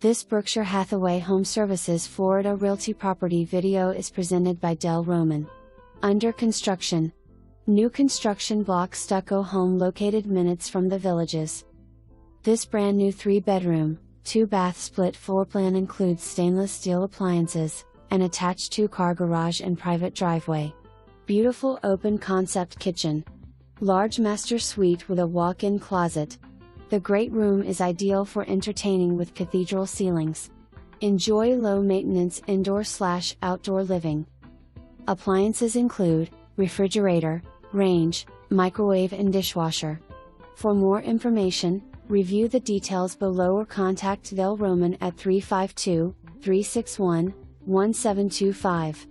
This Berkshire Hathaway HomeServices Florida Realty property video is presented by DelRoman. Under construction. New construction block stucco home located minutes from the villages. This brand new 3-bedroom, 2-bath split floor plan includes stainless steel appliances, an attached 2-car garage and private driveway. Beautiful open concept kitchen. Large master suite with a walk-in closet. The great room is ideal for entertaining with cathedral ceilings. Enjoy low-maintenance indoor/outdoor living. Appliances include refrigerator, range, microwave and dishwasher. For more information, review the details below or contact DelRoman at 352-361-1725.